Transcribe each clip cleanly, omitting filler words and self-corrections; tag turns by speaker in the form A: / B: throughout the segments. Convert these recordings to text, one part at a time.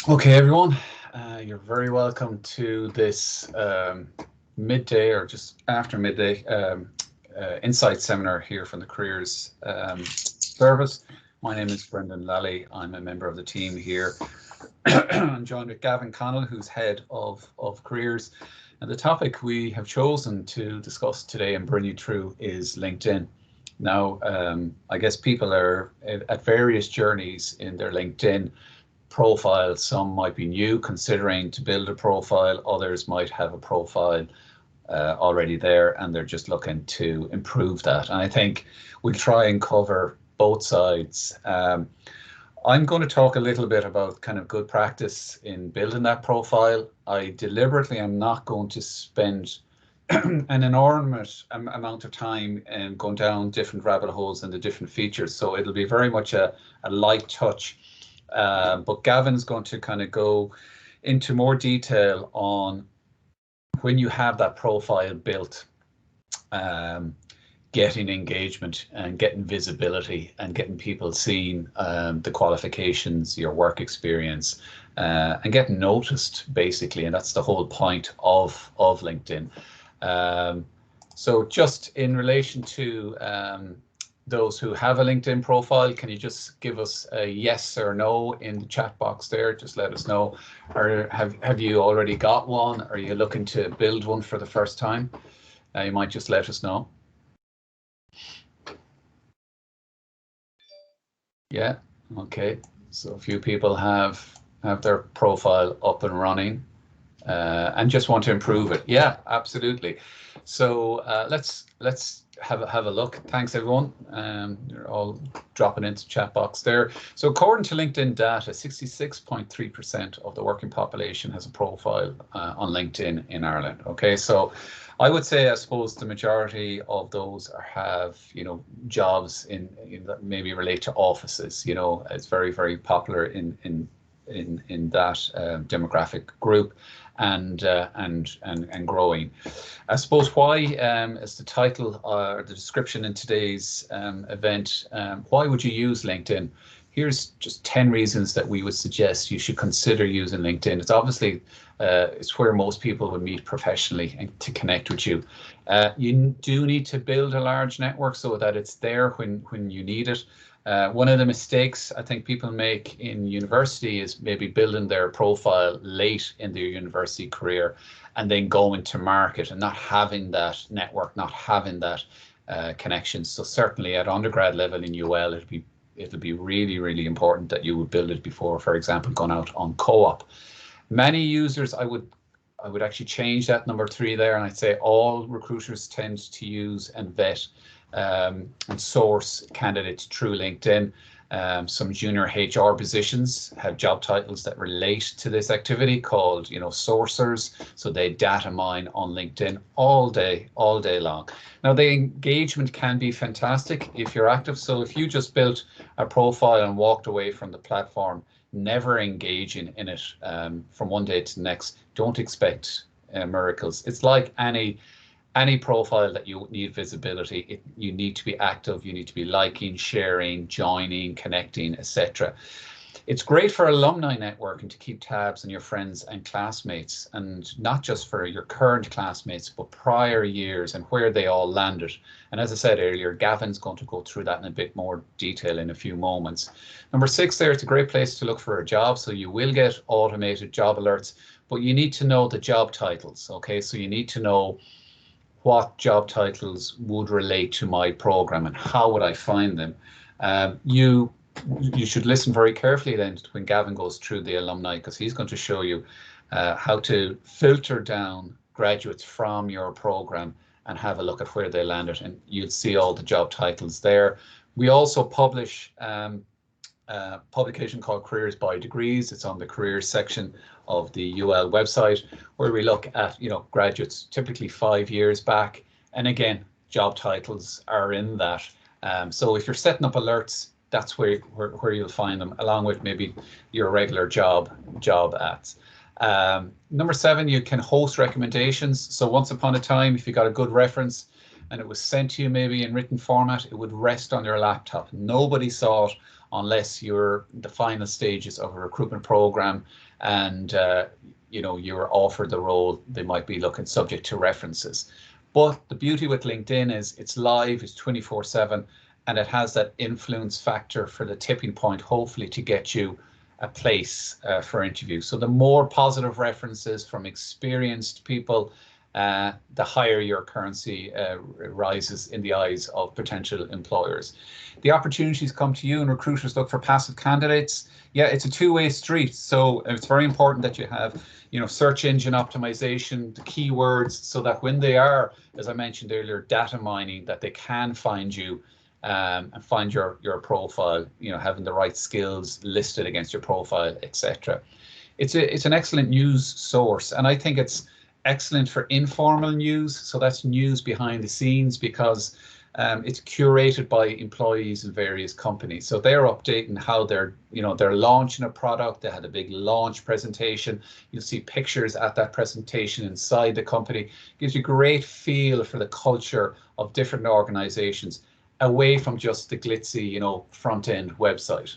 A: Okay, everyone, you're very welcome to this midday or just after midday insight seminar here from the Careers Service. My name is Brendan Lally. I'm a member of the team here. I'm joined with Gavin Connell, who's head of Careers. And the topic we have chosen to discuss today and bring you through is LinkedIn. Now, I guess people are at various journeys in their LinkedIn profile. Some might be new, considering to build a profile. Others might have a profile already there and they're just looking to improve that. And I think we'll try and cover both sides. I'm going to talk a little bit about kind of good practice in building that profile. I deliberately am not going to spend an enormous amount of time going down different rabbit holes and the different features. So it'll be very much a light touch. But Gavin's going to kind of go into more detail on when you have that profile built, getting engagement and getting visibility and getting people seeing the qualifications, your work experience, and getting noticed, basically. And that's the whole point of LinkedIn. So just in relation to those who have a LinkedIn profile, can you just give us a yes or no in the chat box there? Just let us know. Or have you already got one? Are you looking to build one for the first time? You might just let us know. Yeah, okay. So a few people have their profile up and running and just want to improve it. Yeah, absolutely. So let's have a look. Thanks, everyone. You're all dropping into the chat box there. So according to LinkedIn data, 66.3% of the working population has a profile on LinkedIn in Ireland. Okay, so I would say, I suppose, the majority of those have, jobs in that maybe relate to offices. It's very, very popular in that demographic group, and growing. I suppose why, as the title or the description in today's event, why would you use LinkedIn? Here's just 10 reasons that we would suggest you should consider using LinkedIn. It's obviously it's where most people would meet professionally and to connect with you. You do need to build a large network so that it's there when you need it. One of the mistakes I think people make in university is maybe building their profile late in their university career and then going to market and not having that network, not having that connection. So certainly at undergrad level in UL, it'll be really, really important that you would build it before, for example, going out on co-op. Many users, I would actually change that number 3 there, and I'd say all recruiters tend to use and vet and source candidates through LinkedIn. Some junior HR positions have job titles that relate to this activity called, sourcers. So they data mine on LinkedIn all day long. Now, the engagement can be fantastic if you're active. So if you just built a profile and walked away from the platform, never engaging in it from one day to the next, don't expect miracles. It's like any profile that you need visibility, you need to be active, you need to be liking, sharing, joining, connecting, etc. It's great for alumni networking to keep tabs on your friends and classmates, and not just for your current classmates, but prior years and where they all landed. And as I said earlier, Gavin's going to go through that in a bit more detail in a few moments. Number 6 there, it's a great place to look for a job. So you will get automated job alerts, but you need to know the job titles. Okay, so you need to know what job titles would relate to my program and how would I find them. You should listen very carefully then when Gavin goes through the alumni, because he's going to show you how to filter down graduates from your program and have a look at where they landed, and you'll see all the job titles there. We also publish a publication called Careers by Degrees. It's on the careers section of the UL website, where we look at graduates typically 5 years back, and again, job titles are in that. So if you're setting up alerts, that's where you'll find them, along with maybe your regular job ads. Number 7, you can host recommendations. So once upon a time, if you got a good reference and it was sent to you maybe in written format, it would rest on your laptop. Nobody saw it unless you're the final stages of a recruitment program and you're offered the role. They might be looking subject to references. But the beauty with LinkedIn is it's live, it's 24/7, and it has that influence factor for the tipping point, hopefully, to get you a place for interview. So the more positive references from experienced people, the higher your currency rises in the eyes of potential employers. The opportunities come to you, and recruiters look for passive candidates. Yeah, it's a two-way street. So it's very important that you have, search engine optimization, the keywords, so that when they are, as I mentioned earlier, data mining, that they can find you and find your profile, having the right skills listed against your profile, etc. It's an excellent news source, and I think it's excellent for informal news. So that's news behind the scenes, because it's curated by employees in various companies. So they're updating how they're launching a product. They had a big launch presentation. You'll see pictures at that presentation inside the company. Gives you a great feel for the culture of different organizations, away from just the glitzy, front-end website.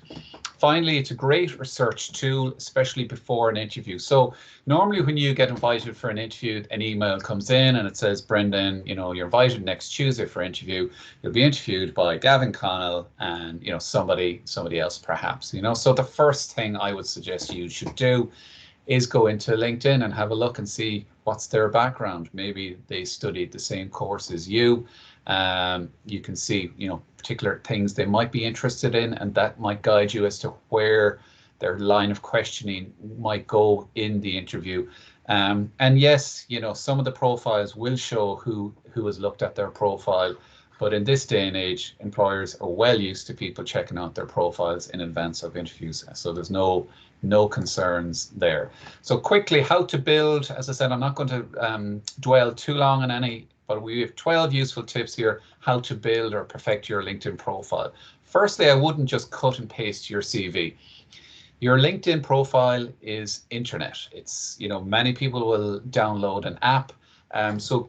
A: Finally, it's a great research tool, especially before an interview. So normally when you get invited for an interview, an email comes in and it says, Brendan, you're invited next Tuesday for interview. You'll be interviewed by Gavin Connell and, somebody else perhaps, So the first thing I would suggest you should do is go into LinkedIn and have a look and see what's their background. Maybe they studied the same course as you. You can see, particular things they might be interested in, and that might guide you as to where their line of questioning might go in the interview. And yes, some of the profiles will show who has looked at their profile, but in this day and age, employers are well used to people checking out their profiles in advance of interviews. So there's no concerns there. So quickly, how to build. As I said, I'm not going to dwell too long on any, but we have 12 useful tips here, how to build or perfect your LinkedIn profile. Firstly, I wouldn't just cut and paste your CV. Your LinkedIn profile is internet. It's, many people will download an app. So,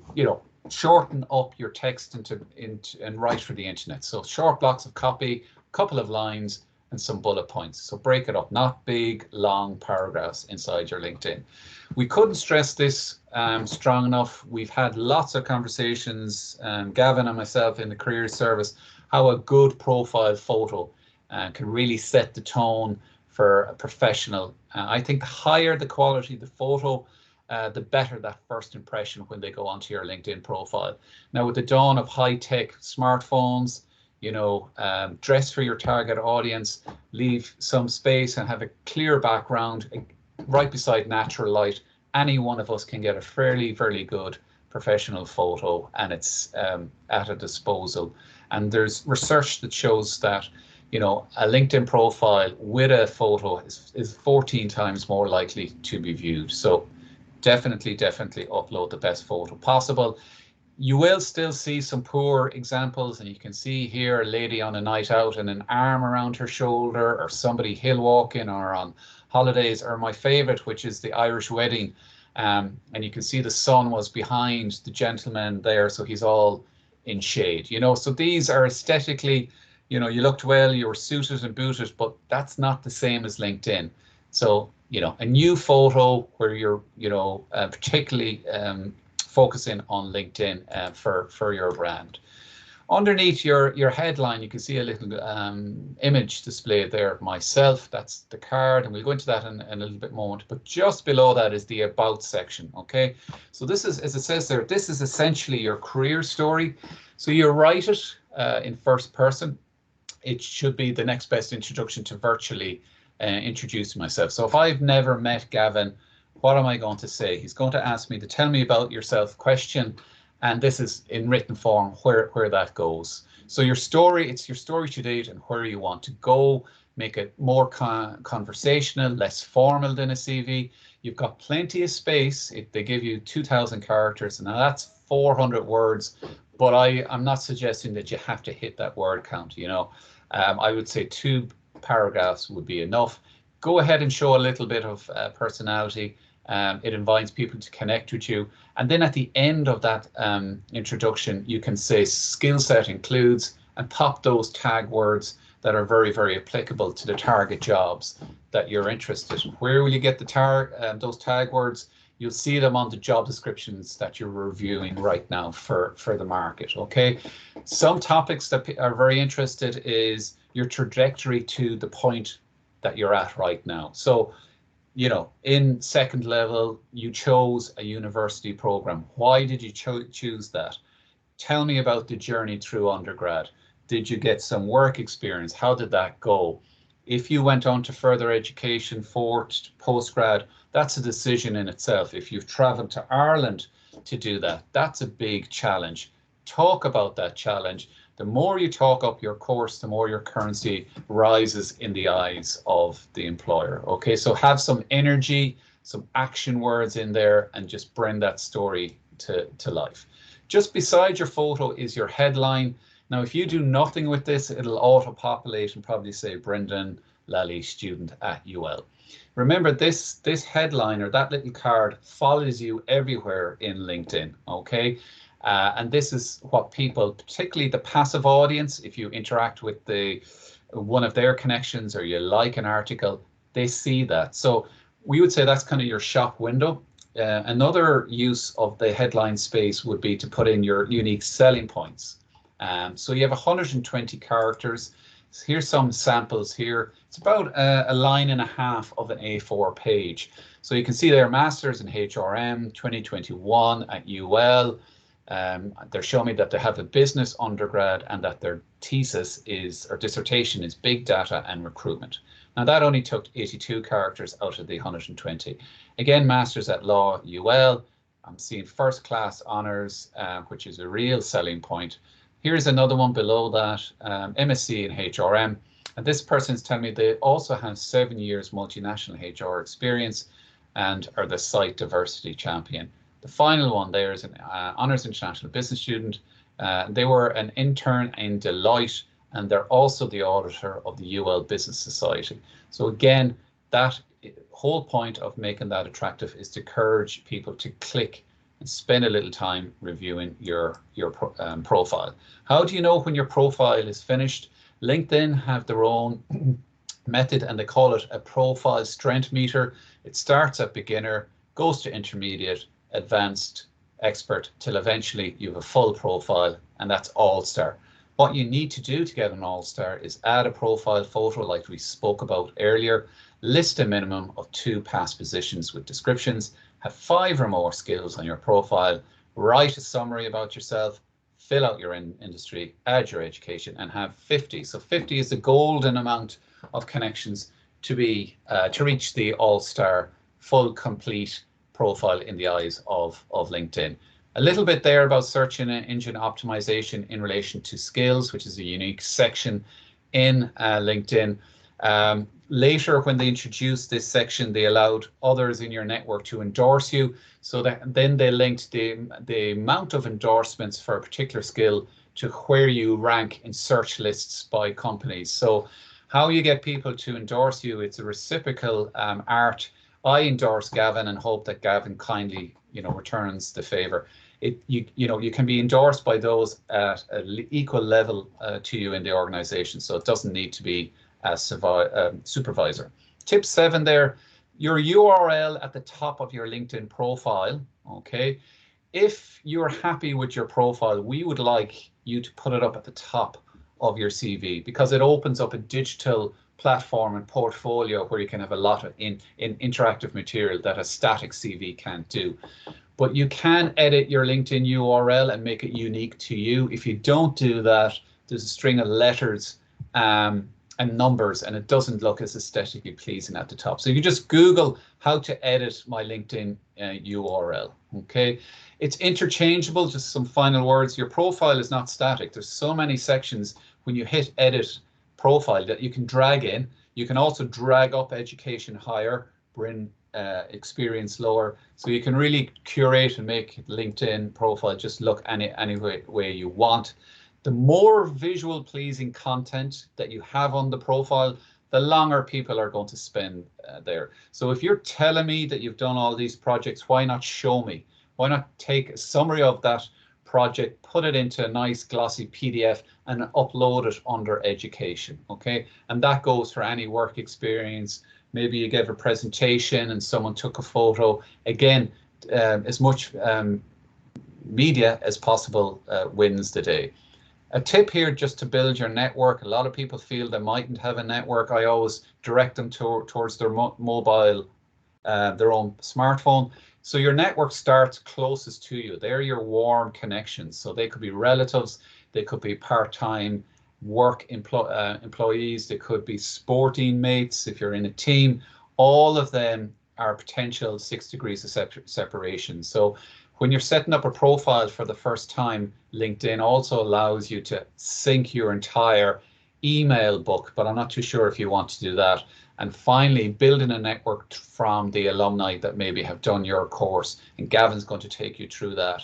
A: shorten up your text and write for the internet. So short blocks of copy, couple of lines, and some bullet points. So break it up, not big, long paragraphs inside your LinkedIn. We couldn't stress this strong enough. We've had lots of conversations, Gavin and myself in the careers service, how a good profile photo can really set the tone for a professional. I think the higher the quality of the photo, the better that first impression when they go onto your LinkedIn profile. Now, with the dawn of high-tech smartphones, dress for your target audience, leave some space and have a clear background right beside natural light. Any one of us can get a fairly good professional photo, and it's at a disposal. And there's research that shows that, a LinkedIn profile with a photo is 14 times more likely to be viewed. So definitely upload the best photo possible. You will still see some poor examples, and you can see here a lady on a night out and an arm around her shoulder, or somebody hill walking or on holidays, or my favorite, which is the Irish wedding. And you can see the sun was behind the gentleman there, so he's all in shade. So these are aesthetically, you looked well, you were suited and booted, but that's not the same as LinkedIn. So, a new photo where you're, particularly focusing on LinkedIn for your brand. Underneath your headline, you can see a little image displayed there of myself. That's the card, and we'll go into that in a little bit moment. But just below that is the About section, okay? So this is, as it says there, this is essentially your career story. So you write it in first person. It should be the next best introduction to virtually introduce myself. So if I've never met Gavin, what am I going to say? He's going to ask me to tell me about yourself question, and this is in written form where that goes. So your story, it's your story to date and where you want to go. Make it more conversational, less formal than a CV. You've got plenty of space. They give you 2,000 characters, and now that's 400 words. But I'm not suggesting that you have to hit that word count. I would say 2 paragraphs would be enough. Go ahead and show a little bit of personality. It invites people to connect with you. And then at the end of that introduction, you can say skill set includes, and pop those tag words that are very, very applicable to the target jobs that you're interested in. Where will you get the those tag words? You'll see them on the job descriptions that you're reviewing right now for the market. Okay, some topics that are very interested is your trajectory to the point that you're at right now. So, you know, in second level, you chose a university program. Why did you choose that? Tell me about the journey through undergrad. Did you get some work experience? How did that go? If you went on to further education, forged postgrad, that's a decision in itself. If you've traveled to Ireland to do that, that's a big challenge. Talk about that challenge. The more you talk up your course, the more your currency rises in the eyes of the employer. Okay, so have some energy, some action words in there, and just bring that story to life. Just beside your photo is your headline. Now, if you do nothing with this, it'll auto-populate and probably say Brendan Lally, student at UL. Remember, this headline or that little card follows you everywhere in LinkedIn, okay? And this is what people, particularly the passive audience, if you interact with one of their connections or you like an article, they see that. So we would say that's kind of your shop window. Another use of the headline space would be to put in your unique selling points. So you have 120 characters. So here's some samples here. It's about a line and a half of an A4 page. So you can see their masters in HRM 2021 at UL. They're showing me that they have a business undergrad and that their thesis or dissertation is big data and recruitment. Now that only took 82 characters out of the 120. Again, masters at law, UL. I'm seeing first class honors, which is a real selling point. Here's another one below that, MSc in HRM. And this person's telling me they also have 7 years multinational HR experience and are the site diversity champion. The final one there is an Honours International Business student. They were an intern in Deloitte, and they're also the auditor of the UL Business Society. So again, that whole point of making that attractive is to encourage people to click and spend a little time reviewing your profile. How do you know when your profile is finished? LinkedIn have their own method, and they call it a profile strength meter. It starts at beginner, goes to intermediate, advanced, expert, till eventually you have a full profile, and that's all-star. What you need to do to get an all-star is add a profile photo like we spoke about earlier, list a minimum of 2 past positions with descriptions, have 5 or more skills on your profile, write a summary about yourself, fill out your industry, add your education, and have 50. So 50 is the golden amount of connections to reach the all-star, full, complete profile in the eyes of LinkedIn. A little bit there about search engine optimization in relation to skills, which is a unique section in LinkedIn. Later, when they introduced this section, they allowed others in your network to endorse you. So that then they linked the amount of endorsements for a particular skill to where you rank in search lists by companies. So how you get people to endorse you, it's a reciprocal art. I endorse Gavin and hope that Gavin kindly, returns the favor. You can be endorsed by those at an equal level to you in the organization. So it doesn't need to be as supervisor. Tip 7 there, your URL at the top of your LinkedIn profile. Okay, if you're happy with your profile, we would like you to put it up at the top of your CV, because it opens up a digital platform and portfolio where you can have a lot of interactive material that a static CV can't do. But you can edit your LinkedIn URL and make it unique to you. If you don't do that, there's a string of letters and numbers, and it doesn't look as aesthetically pleasing at the top. So you can just Google how to edit my LinkedIn URL. Okay, it's interchangeable. Just some final words. Your profile is not static. There's so many sections when you hit edit profile that you can drag in. You can also drag up education higher, bring experience lower. So you can really curate and make LinkedIn profile just look any way you want. The more visual pleasing content that you have on the profile, the longer people are going to spend there. So if you're telling me that you've done all these projects, why not show me? Why not take a summary of that project, put it into a nice glossy PDF and upload it under education, okay? And that goes for any work experience. Maybe you gave a presentation and someone took a photo. Again, as much media as possible wins the day. A tip here just to build your network. A lot of people feel they mightn't have a network. I always direct them towards their mobile, their own smartphone. So your network starts closest to you. They're your warm connections. So they could be relatives, they could be part-time work employees, they could be sporting mates if you're in a team. All of them are potential 6 degrees of separation. So when you're setting up a profile for the first time, LinkedIn also allows you to sync your entire email book, but I'm not too sure if you want to do that. And finally, building a network from the alumni that maybe have done your course. And Gavin's going to take you through that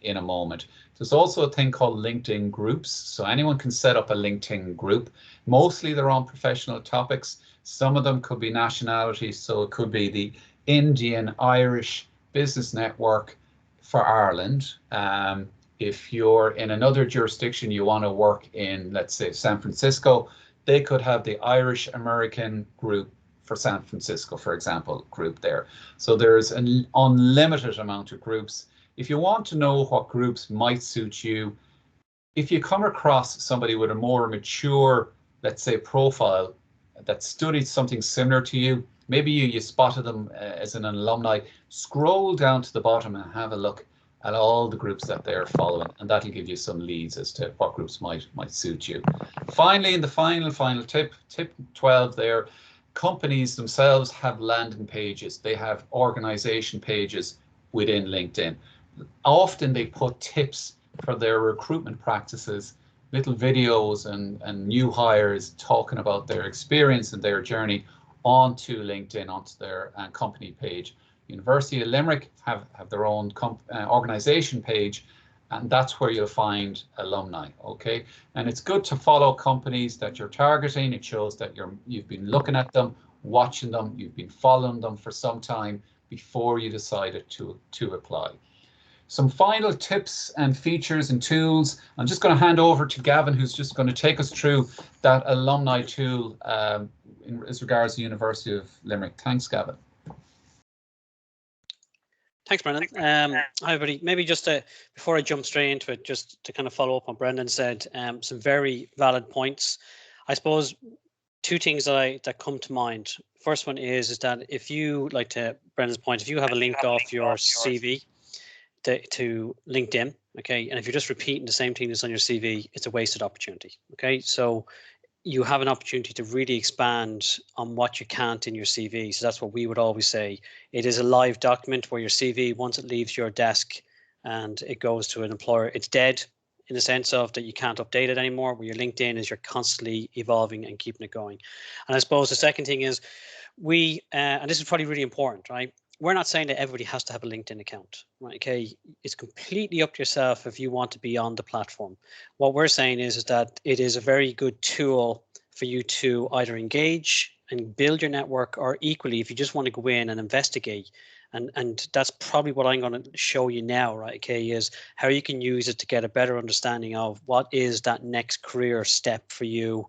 A: in a moment. There's also a thing called LinkedIn groups. So anyone can set up a LinkedIn group. Mostly they're on professional topics. Some of them could be nationalities. So it could be the Indian Irish Business Network for Ireland. If you're in another jurisdiction, you want to work in, let's say, San Francisco, they could have the Irish American group for San Francisco, for example, group there. So there's an unlimited amount of groups. If you want to know what groups might suit you, if you come across somebody with a more mature, let's say, profile that studied something similar to you, maybe you spotted them as an alumni, scroll down to the bottom and have a look at all the groups that they're following, and that'll give you some leads as to what groups might suit you. Finally, in the final tip 12 there, companies themselves have landing pages. They have organization pages within LinkedIn. Often they put tips for their recruitment practices, little videos and new hires talking about their experience and their journey onto LinkedIn, onto their company page. University of Limerick have their own organization page, and that's where you'll find alumni, okay? And it's good to follow companies that you're targeting. It shows that you've been looking at them, watching them, you've been following them for some time before you decided to apply. Some final tips and features and tools. I'm just going to hand over to Gavin, who's just going to take us through that alumni tool as regards to the University of Limerick. Thanks, Gavin.
B: Thanks, Brendan. Hi, everybody. Maybe just before I jump straight into it, just to kind of follow up on Brendan said, some very valid points. I suppose two things that come to mind. First one is that if you, like to Brendan's point, if you have a link off your CV to LinkedIn, okay, and if you're just repeating the same thing that's on your CV, it's a wasted opportunity, okay? So you have an opportunity to really expand on what you can't in your CV. So that's what we would always say. It is a live document where your CV, once it leaves your desk and it goes to an employer, it's dead in the sense of that you can't update it anymore, where your LinkedIn is you're constantly evolving and keeping it going. And I suppose the second thing is and this is probably really important, right? We're not saying that everybody has to have a LinkedIn account, right? Okay, it's completely up to yourself if you want to be on the platform. What we're saying is that it is a very good tool for you to either engage and build your network, or equally, if you just want to go in and investigate. And that's probably what I'm going to show you now, right? Okay, is how you can use it to get a better understanding of what is that next career step for you.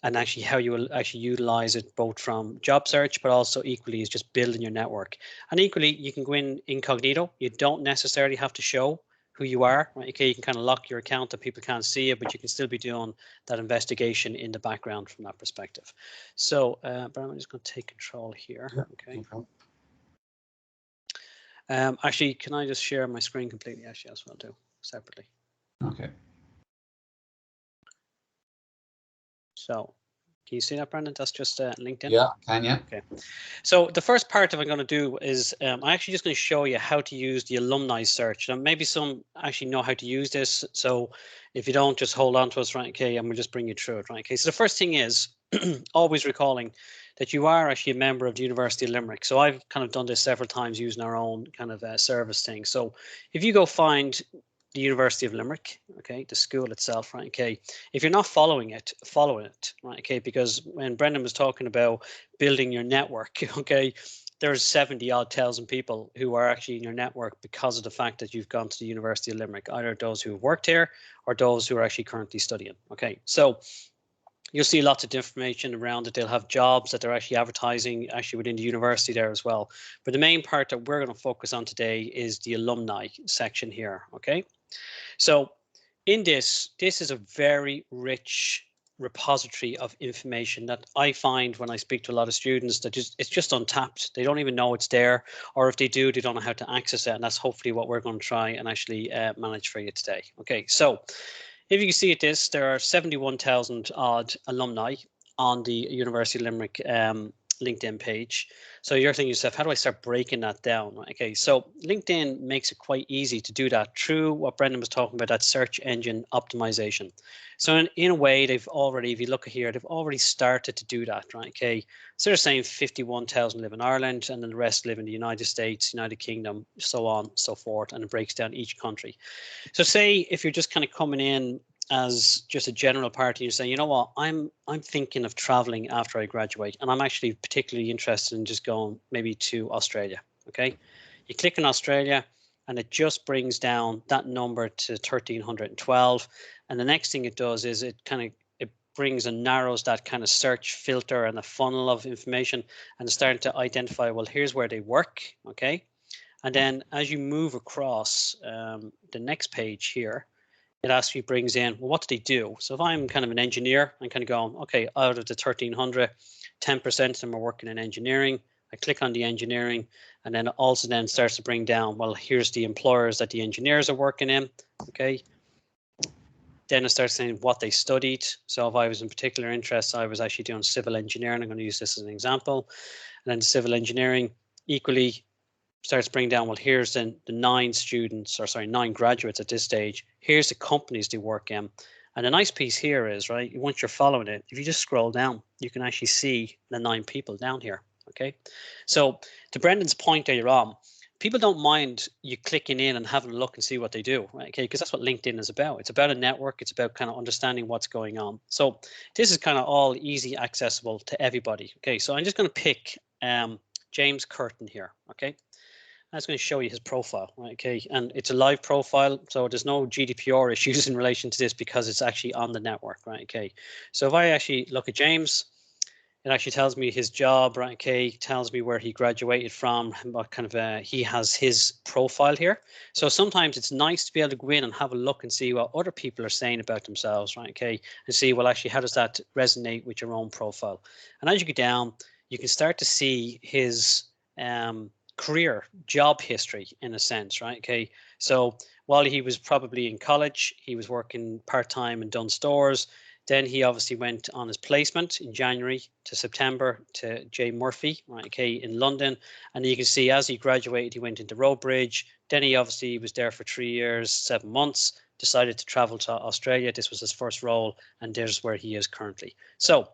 B: And actually how you will actually utilize it both from job search, but also equally is just building your network. And equally, you can go in incognito. You don't necessarily have to show who you are, right? Okay, you can kind of lock your account that people can't see it, but you can still be doing that investigation in the background from that perspective. So, but I'm just going to take control here. Yeah, okay. No, actually, can I just share my screen completely? Actually, that's what I'll do separately.
A: Okay.
B: So can you see that, Brendan? That's just LinkedIn.
A: Yeah, can you?
B: Okay. So the first part that I'm going to do is I'm actually just going to show you how to use the alumni search. Now, maybe some actually know how to use this. So if you don't, just hold on to us, right? Okay, and we'll just bring you through it, right? Okay. So the first thing is always recalling that you are actually a member of the University of Limerick. So I've kind of done this several times using our own kind of service thing. So if you go find the University of Limerick, okay, the school itself, right, okay. If you're not following it, follow it, right, okay, because when Brendan was talking about building your network, okay, there's 70 odd thousand people who are actually in your network because of the fact that you've gone to the University of Limerick, either those who have worked here or those who are actually currently studying, okay. So you'll see lots of information around it. They'll have jobs that they're actually advertising actually within the university there as well. But the main part that we're going to focus on today is the alumni section here, okay? So in this is a very rich repository of information that I find when I speak to a lot of students that it's just untapped. They don't even know it's there, or if they do, they don't know how to access it. And that's hopefully what we're going to try and actually manage for you today. Okay, so if you can see at this, there are 71,000 odd alumni on the University of Limerick LinkedIn page. So you're thinking to yourself, how do I start breaking that down? Okay, so LinkedIn makes it quite easy to do that through what Brendan was talking about, that search engine optimization. So in a way, they've already, if you look here, they've already started to do that, right? Okay, so they're saying 51,000 live in Ireland, and then the rest live in the United States, United Kingdom, so on, so forth, and it breaks down each country. So say if you're just kind of coming in as just a general party, you're saying, you know what, I'm thinking of traveling after I graduate, and I'm actually particularly interested in just going maybe to Australia. Okay, you click on Australia, and it just brings down that number to 1,312. And the next thing it does is it brings and narrows that kind of search filter and the funnel of information, and it's starting to identify, well, here's where they work. Okay. And then as you move across the next page here, it actually brings in, well, what do they do? So if I'm kind of an engineer, I'm kind of going, okay, out of the 1,300, 10% of them are working in engineering. I click on the engineering, and then it also then starts to bring down, well, here's the employers that the engineers are working in, okay? Then it starts saying what they studied. So if I was in particular interest, I was actually doing civil engineering. I'm going to use this as an example. And then civil engineering equally starts bringing down, well, here's the 9 graduates at this stage. Here's the companies they work in. And the nice piece here is, right, once you're following it, if you just scroll down, you can actually see the 9 people down here, okay? So to Brendan's point earlier on, people don't mind you clicking in and having a look and see what they do, right? Okay, because that's what LinkedIn is about. It's about a network. It's about kind of understanding what's going on. So this is kind of all easy accessible to everybody. Okay, so I'm just going to pick James Curtin here, okay? That's going to show you his profile, right? Okay, and it's a live profile, so there's no GDPR issues in relation to this because it's actually on the network, right? Okay, so if I actually look at James, it actually tells me his job, right? Okay, tells me where he graduated from, what kind of he has his profile here. So sometimes it's nice to be able to go in and have a look and see what other people are saying about themselves, right? Okay, and see, well, actually, how does that resonate with your own profile? And as you go down, you can start to see his career, job history in a sense, right? Okay, so while he was probably in college, he was working part-time in Dunn Stores. Then he obviously went on his placement in January to September to J. Murphy, right, okay, in London. And you can see as he graduated, he went into Roadbridge. Then he obviously was there for 3 years, 7 months, decided to travel to Australia. This was his first role, and there's where he is currently. So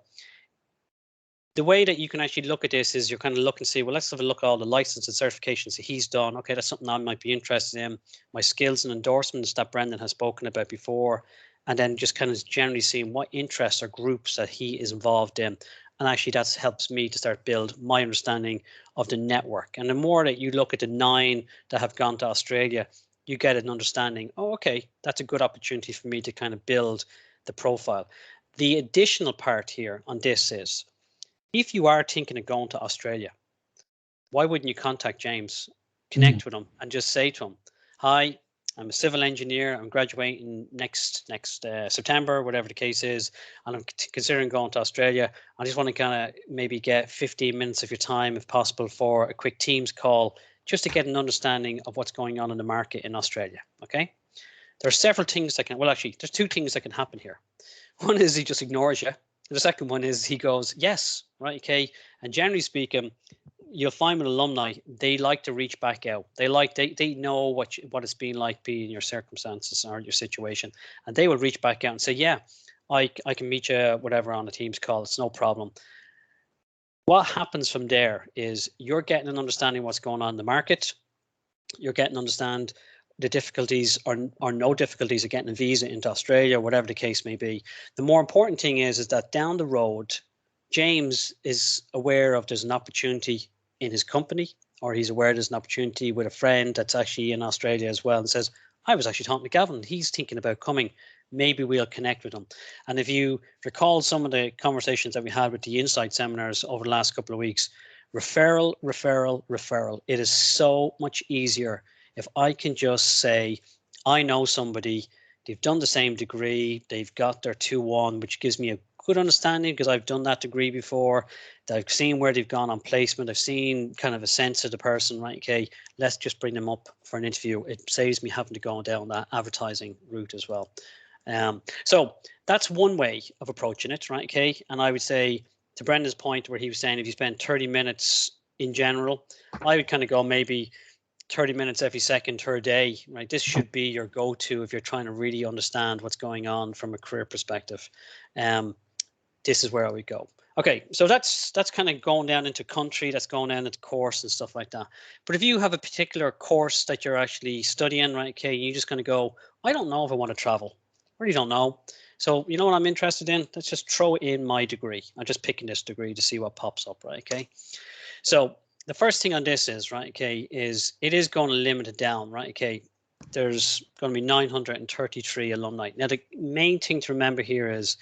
B: the way that you can actually look at this is you're kind of look and see, well, let's have a look at all the license and certifications that he's done. Okay, that's something I might be interested in. My skills and endorsements that Brendan has spoken about before. And then just kind of generally seeing what interests or groups that he is involved in. And actually that helps me to start build my understanding of the network. And the more that you look at the 9 that have gone to Australia, you get an understanding, oh, okay, that's a good opportunity for me to kind of build the profile. The additional part here on this is, if you are thinking of going to Australia, why wouldn't you contact James, connect with him, and just say to him, hi, I'm a civil engineer. I'm graduating next September, whatever the case is, and I'm considering going to Australia. I just want to kind of maybe get 15 minutes of your time, if possible, for a quick Teams call, just to get an understanding of what's going on in the market in Australia. Okay. There are several things that can, well, actually, there's 2 things that can happen here. One is he just ignores you. The second one is he goes, yes, right, okay. And generally speaking, you'll find with alumni, they like to reach back out. They know what it's been like being in your circumstances or your situation, and they will reach back out and say, yeah, I can meet you whatever on a Teams call. It's no problem. What happens from there is you're getting an understanding of what's going on in the market. You're getting an understand the difficulties or no difficulties of getting a visa into Australia, whatever the case may be. The more important thing is that down the road, James is aware of there's an opportunity in his company, or he's aware there's an opportunity with a friend that's actually in Australia as well, and says, I was actually talking to Gavin, he's thinking about coming, maybe we'll connect with him. And if you recall some of the conversations that we had with the Insight seminars over the last couple of weeks, referral, referral, referral. It is so much easier if I can just say, I know somebody, they've done the same degree, they've got their 2-1, which gives me a good understanding because I've done that degree before. I've seen where they've gone on placement. I've seen kind of a sense of the person, right? Okay, let's just bring them up for an interview. It saves me having to go down that advertising route as well. So that's one way of approaching it, right? Okay, and I would say to Brendan's point where he was saying if you spend 30 minutes in general, I would kind of go maybe 30 minutes every second, third day, right? This should be your go-to if you're trying to really understand what's going on from a career perspective. This is where I would go. Okay, so that's kind of going down into country, that's going down into course and stuff like that. But if you have a particular course that you're actually studying, right, okay, you just kind of go, I don't know if I want to travel. I really don't know. So you know what I'm interested in? Let's just throw in my degree. I'm just picking this degree to see what pops up, right, okay? So the first thing on this is, right, okay, is it is going to limit it down, right, okay? There's going to be 933 alumni. Now, the main thing to remember here is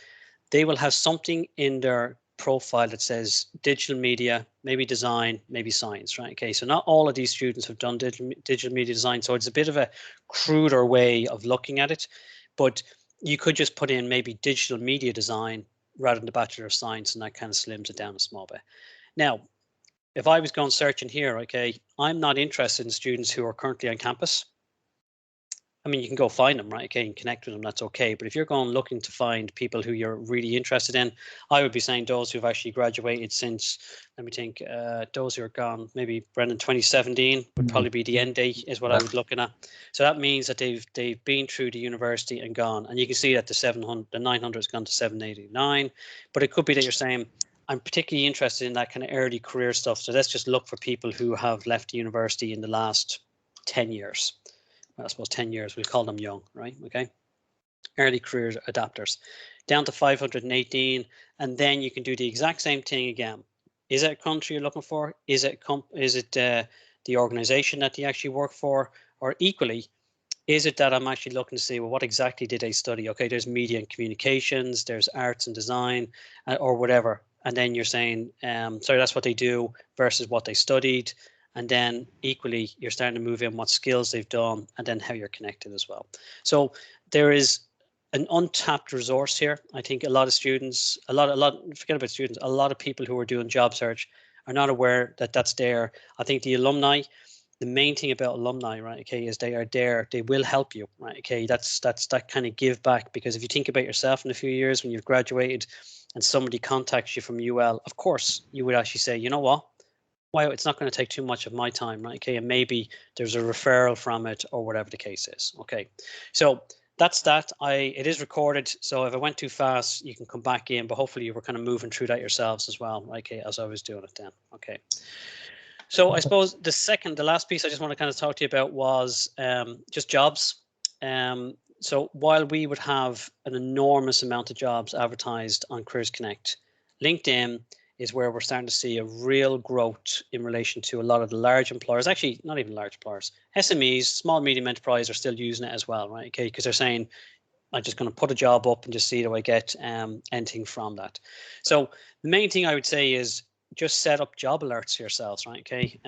B: they will have something in their profile that says digital media, maybe design, maybe science, right? Okay, so not all of these students have done digital media design, so it's a bit of a cruder way of looking at it, but you could just put in maybe digital media design rather than the Bachelor of Science, and that kind of slims it down a small bit. Now, if I was going searching here, okay, I'm not interested in students who are currently on campus. I mean, you can go find them, right? Okay, and connect with them, that's okay. But if you're going looking to find people who you're really interested in, I would be saying those who've actually graduated since, let me think, those who are gone, maybe Brendan 2017 would probably be the end date is what I would looking at. So that means that they've been through the university and gone. And you can see that the 900 has gone to 789. But it could be that you're saying, I'm particularly interested in that kind of early career stuff. So let's just look for people who have left the university in the last 10 years. I suppose 10 years, we'll call them young, right? Okay. Early career adapters down to 518. And then you can do the exact same thing again. Is it a country you're looking for? Is it the organization that you actually work for? Or equally, is it that I'm actually looking to see, well, what exactly did they study? Okay, there's media and communications, there's arts and design, or whatever. And then you're saying, sorry, that's what they do versus what they studied. And then equally, you're starting to move in what skills they've done and then how you're connected as well. So there is an untapped resource here. I think a lot of students, forget about students, a lot of people who are doing job search are not aware that that's there. I think the alumni, the main thing about alumni, right, okay, is they are there, they will help you, right, okay, that's that kind of give back, because if you think about yourself in a few years when you've graduated and somebody contacts you from UL, of course, you would actually say, you know what, wow, it's not going to take too much of my time, right? Okay, and maybe there's a referral from it or whatever the case is. Okay, so that's that. It is recorded, so if I went too fast, you can come back in, but hopefully you were kind of moving through that yourselves as well, right? Okay, as I was doing it then. Okay. So I suppose the last piece I just want to kind of talk to you about was just jobs. So while we would have an enormous amount of jobs advertised on Careers Connect, LinkedIn is where we're starting to see a real growth in relation to a lot of the large employers, actually not even large employers, SMEs, small, medium enterprise are still using it as well, right? Okay, because they're saying, I'm just going to put a job up and just see do I get anything from that. So the main thing I would say is just set up job alerts for yourselves, right? Okay,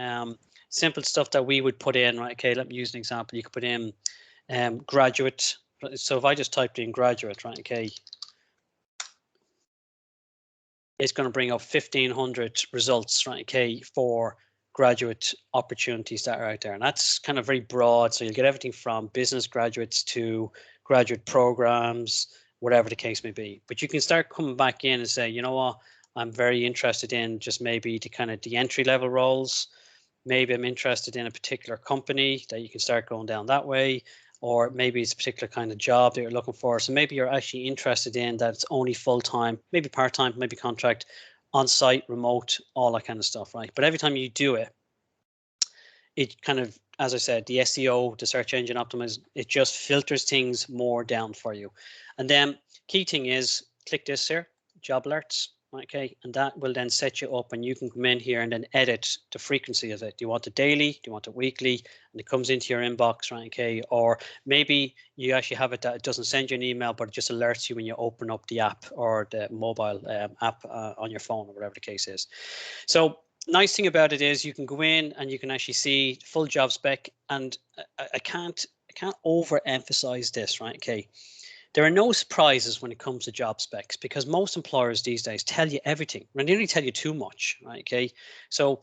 B: simple stuff that we would put in, right? Okay, let me use an example. You could put in graduate. So if I just typed in graduate, right? Okay, it's going to bring up 1,500 results, right? Okay, for graduate opportunities that are out there, and that's kind of very broad. So you'll get everything from business graduates to graduate programs, whatever the case may be. But you can start coming back in and say, you know what, I'm very interested in just maybe the kind of the entry level roles. Maybe I'm interested in a particular company that you can start going down that way. Or maybe it's a particular kind of job that you're looking for. So maybe you're actually interested in that it's only full-time, maybe part-time, maybe contract, on-site, remote, all that kind of stuff, right? But every time you do it, it kind of, as I said, the SEO, the search engine optimization, it just filters things more down for you. And then key thing is click this here, job alerts. Okay, and that will then set you up, and you can come in here and then edit the frequency of it. Do you want it daily? Do you want it weekly? And it comes into your inbox, right? Okay, or maybe you actually have it that it doesn't send you an email, but it just alerts you when you open up the app or the mobile app on your phone, or whatever the case is. So nice thing about it is you can go in and you can actually see full job spec, and I can't overemphasize this, right? Okay. There are no surprises when it comes to job specs, because most employers these days tell you everything, and they only tell you too much, right? Okay, so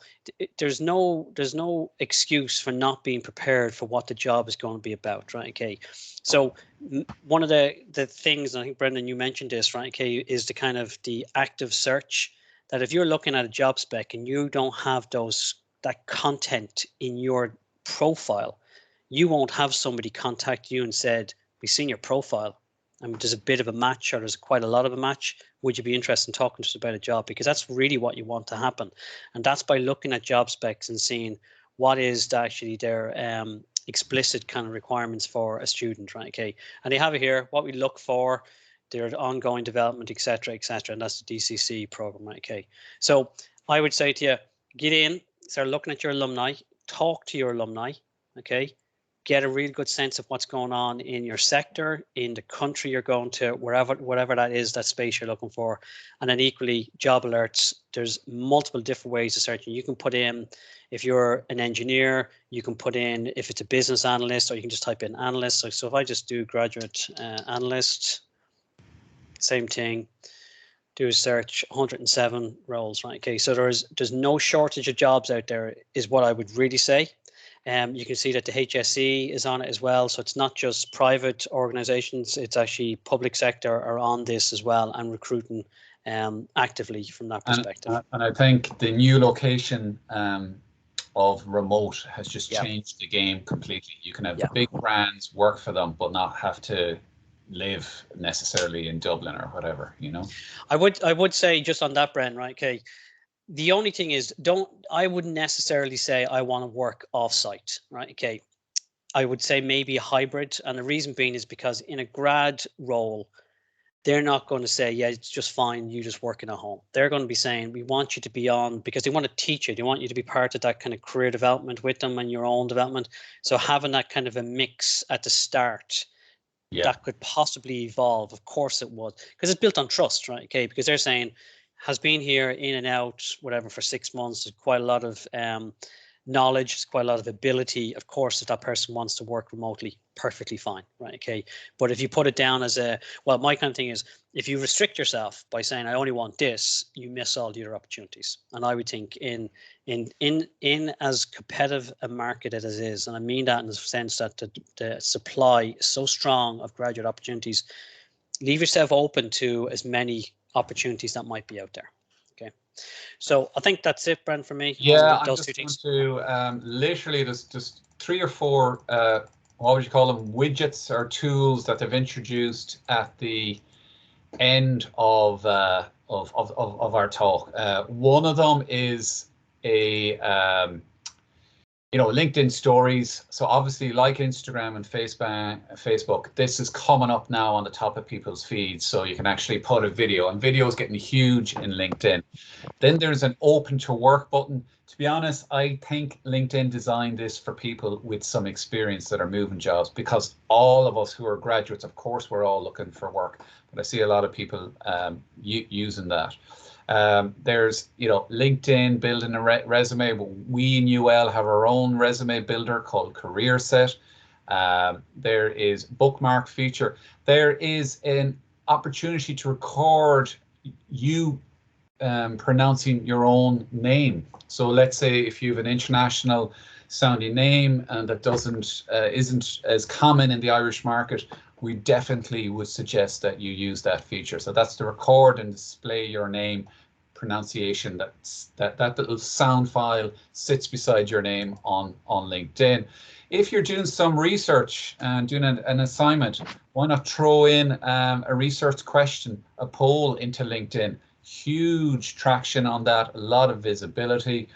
B: there's no excuse for not being prepared for what the job is going to be about, right? Okay, so one of the things, and I think Brendan, you mentioned this, right? Okay, is the kind of the active search, that if you're looking at a job spec and you don't have that content in your profile, you won't have somebody contact you and said, "We've seen your profile. I mean, there's a bit of a match, or there's quite a lot of a match. Would you be interested in talking to us about a job?" Because that's really what you want to happen. And that's by looking at job specs and seeing what is actually their explicit kind of requirements for a student, right? Okay. And they have it here, what we look for, their ongoing development, etc., etc. And that's the DCC program, right? Okay. So I would say to you, get in, start looking at your alumni, talk to your alumni, okay? Get a real good sense of what's going on in your sector, in the country you're going to, whatever that is, that space you're looking for. And then equally, job alerts. There's multiple different ways to search. You can put in, if you're an engineer, you can put in if it's a business analyst, or you can just type in analyst. So if I just do graduate analyst, same thing, do a search, 107 roles, right? Okay, so there's no shortage of jobs out there, is what I would really say. You can see that the HSE is on it as well. So it's not just private organizations, it's actually public sector are on this as well, and recruiting actively from that perspective.
A: And I think the new location of remote has just changed the game completely. You can have big brands work for them, but not have to live necessarily in Dublin or whatever, you know.
B: I would say just on that, Bren, right? Okay. The only thing is, I wouldn't necessarily say I want to work off-site, right? Okay. I would say maybe a hybrid. And the reason being is because in a grad role, they're not going to say, yeah, it's just fine, you just working at home. They're going to be saying, we want you to be on, because they want to teach you. They want you to be part of that kind of career development with them and your own development. So having that kind of a mix at the start, that could possibly evolve. Of course it would, because it's built on trust, right? Okay, because they're saying, has been here in and out, whatever, for 6 months. There's quite a lot of knowledge, there's quite a lot of ability. Of course, if that person wants to work remotely, perfectly fine, right? Okay. But if you put it down as well, my kind of thing is, if you restrict yourself by saying, I only want this, you miss all the other opportunities. And I would think in as competitive a market as it is, and I mean that in the sense that the supply is so strong of graduate opportunities, leave yourself open to as many opportunities that might be out there. Okay, so I think that's it, Brent, for me.
A: Yeah, I'm just going to literally just 3 or 4 what would you call them, widgets or tools that they've introduced at the end of our talk. One of them is a LinkedIn stories. So obviously, like Instagram and Facebook, this is coming up now on the top of people's feeds. So you can actually put a video, and video is getting huge in LinkedIn. Then there's an open to work button. To be honest, I think LinkedIn designed this for people with some experience that are moving jobs, because all of us who are graduates, of course, we're all looking for work, but I see a lot of people using that. There's, LinkedIn building a resume. We in UL have our own resume builder called Career Set. There is bookmark feature. There is an opportunity to record you pronouncing your own name. So let's say if you have an international sounding name and that isn't as common in the Irish market, we definitely would suggest that you use that feature. So that's to record and display your name pronunciation. That little sound file sits beside your name on LinkedIn. If you're doing some research and doing an assignment, why not throw in a research question, a poll into LinkedIn? Huge traction on that, a lot of visibility.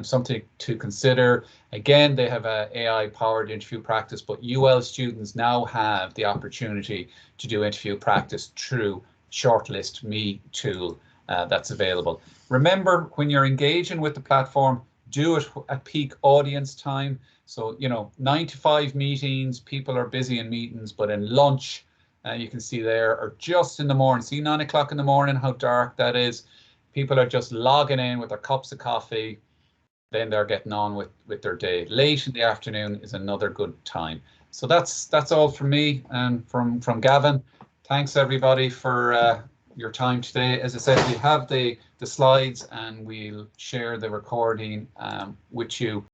A: something to consider. Again, they have a AI-powered interview practice, but UL students now have the opportunity to do interview practice through Shortlist Me tool that's available. Remember, when you're engaging with the platform, do it at peak audience time. So, 9 to 5 meetings, people are busy in meetings, but in lunch, you can see there, or just in the morning, see 9 o'clock in the morning, how dark that is. People are just logging in with their cups of coffee, then they're getting on with their day. Late in the afternoon is another good time. So that's all from me and from Gavin. Thanks everybody for your time today. As I said, we have the slides and we'll share the recording with you